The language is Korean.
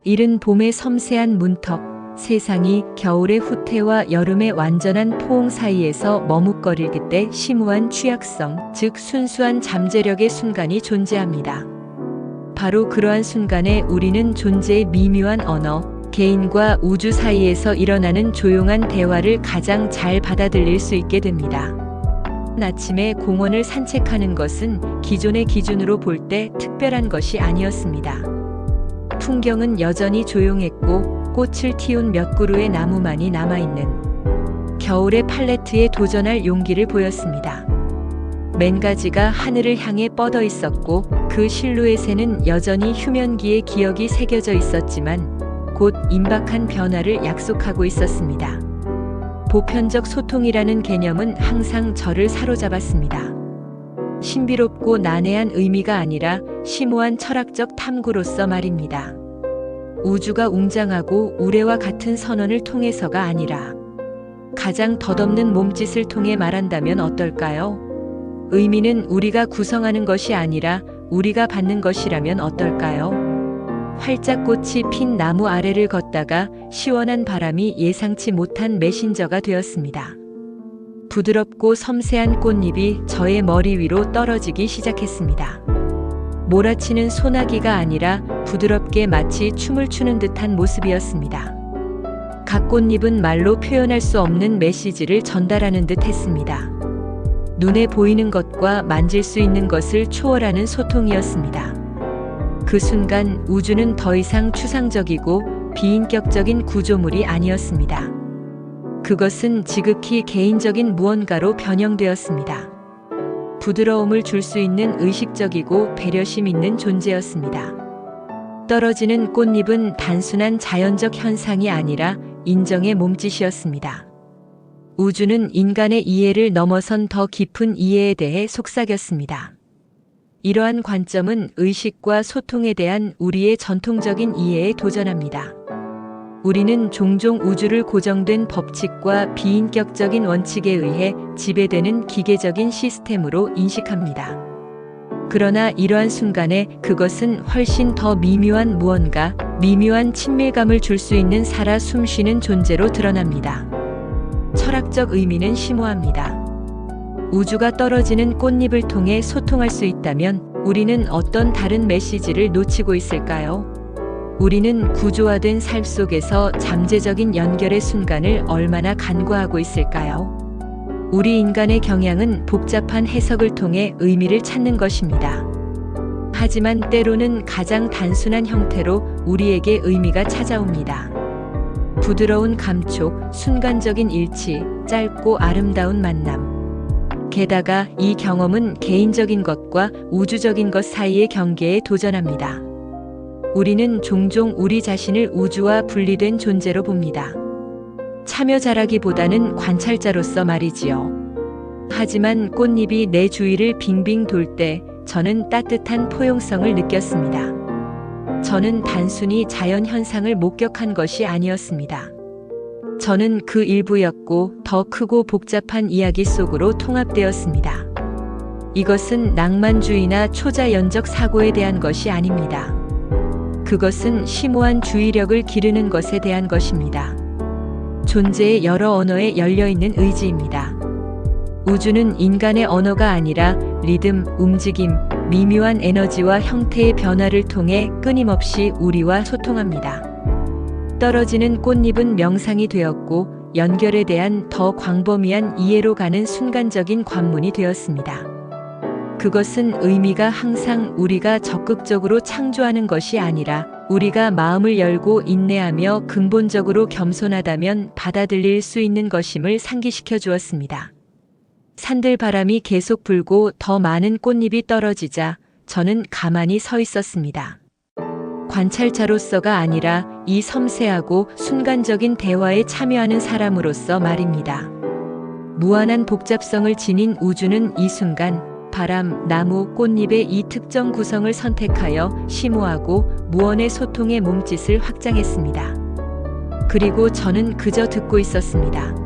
이른 봄의 섬세한 문턱, 세상이 겨울의 후퇴와 여름의 완전한 포옹 사이에서 머뭇거릴 그때 심오한 취약성, 즉 순수한 잠재력의 순간이 존재합니다. 바로 그러한 순간에 우리는 존재의 미묘한 언어, 개인과 우주 사이에서 일어나는 조용한 대화를 가장 잘 받아들일 수 있게 됩니다. 아침에 공원을 산책하는 것은 기존의 기준으로 볼 때 특별한 것이 아니었습니다. 풍경은 여전히 조용했고 꽃을 틔운 몇 그루의 나무만이 남아있는 겨울의 팔레트에 도전할 용기를 보였습니다. 맨가지가 하늘을 향해 뻗어 있었고 그 실루엣에는 여전히 휴면기의 기억이 새겨져 있었지만 곧 임박한 변화를 약속하고 있었습니다. 보편적 소통이라는 개념은 항상 저를 사로잡았습니다. 신비롭고 난해한 의미가 아니라 심오한 철학적 탐구로서 말입니다. 우주가 웅장하고 우레와 같은 선언을 통해서가 아니라 가장 덧없는 몸짓을 통해 말한다면 어떨까요? 의미는 우리가 구성하는 것이 아니라 우리가 받는 것이라면 어떨까요? 활짝 꽃이 핀 나무 아래를 걷다가 시원한 바람이 예상치 못한 메신저가 되었습니다. 부드럽고 섬세한 꽃잎이 저의 머리 위로 떨어지기 시작했습니다. 몰아치는 소나기가 아니라 부드럽게 마치 춤을 추는 듯한 모습이었습니다. 각 꽃잎은 말로 표현할 수 없는 메시지를 전달하는 듯 했습니다. 눈에 보이는 것과 만질 수 있는 것을 초월하는 소통이었습니다. 그 순간 우주는 더 이상 추상적이고 비인격적인 구조물이 아니었습니다. 그것은 지극히 개인적인 무언가로 변형되었습니다. 부드러움을 줄 수 있는 의식적이고 배려심 있는 존재였습니다. 떨어지는 꽃잎은 단순한 자연적 현상이 아니라 인정의 몸짓이었습니다. 우주는 인간의 이해를 넘어선 더 깊은 이해에 대해 속삭였습니다. 이러한 관점은 의식과 소통에 대한 우리의 전통적인 이해에 도전합니다. 우리는 종종 우주를 고정된 법칙과 비인격적인 원칙에 의해 지배되는 기계적인 시스템으로 인식합니다. 그러나 이러한 순간에 그것은 훨씬 더 미묘한 무언가, 미묘한 친밀감을 줄 수 있는 살아 숨쉬는 존재로 드러납니다. 철학적 의미는 심오합니다. 우주가 떨어지는 꽃잎을 통해 소통할 수 있다면 우리는 어떤 다른 메시지를 놓치고 있을까요? 우리는 구조화된 삶 속에서 잠재적인 연결의 순간을 얼마나 간과하고 있을까요? 우리 인간의 경향은 복잡한 해석을 통해 의미를 찾는 것입니다. 하지만 때로는 가장 단순한 형태로 우리에게 의미가 찾아옵니다. 부드러운 감촉, 순간적인 일치, 짧고 아름다운 만남. 게다가 이 경험은 개인적인 것과 우주적인 것 사이의 경계에 도전합니다. 우리는 종종 우리 자신을 우주와 분리된 존재로 봅니다. 참여자라기보다는 관찰자로서 말이지요. 하지만 꽃잎이 내 주위를 빙빙 돌 때 저는 따뜻한 포용성을 느꼈습니다. 저는 단순히 자연 현상을 목격한 것이 아니었습니다. 저는 그 일부였고 더 크고 복잡한 이야기 속으로 통합되었습니다. 이것은 낭만주의나 초자연적 사고에 대한 것이 아닙니다. 그것은 심오한 주의력을 기르는 것에 대한 것입니다. 존재의 여러 언어에 열려있는 의지입니다. 우주는 인간의 언어가 아니라 리듬, 움직임, 미묘한 에너지와 형태의 변화를 통해 끊임없이 우리와 소통합니다. 떨어지는 꽃잎은 명상이 되었고 연결에 대한 더 광범위한 이해로 가는 순간적인 관문이 되었습니다. 그것은 의미가 항상 우리가 적극적으로 창조하는 것이 아니라 우리가 마음을 열고 인내하며 근본적으로 겸손하다면 받아들일 수 있는 것임을 상기시켜 주었습니다. 산들바람이 계속 불고 더 많은 꽃잎이 떨어지자 저는 가만히 서 있었습니다. 관찰자로서가 아니라 이 섬세하고 순간적인 대화에 참여하는 사람으로서 말입니다. 무한한 복잡성을 지닌 우주는 이 순간 바람, 나무, 꽃잎의 이 특정 구성을 선택하여 심오하고 무언의 소통의 몸짓을 확장했습니다. 그리고 저는 그저 듣고 있었습니다.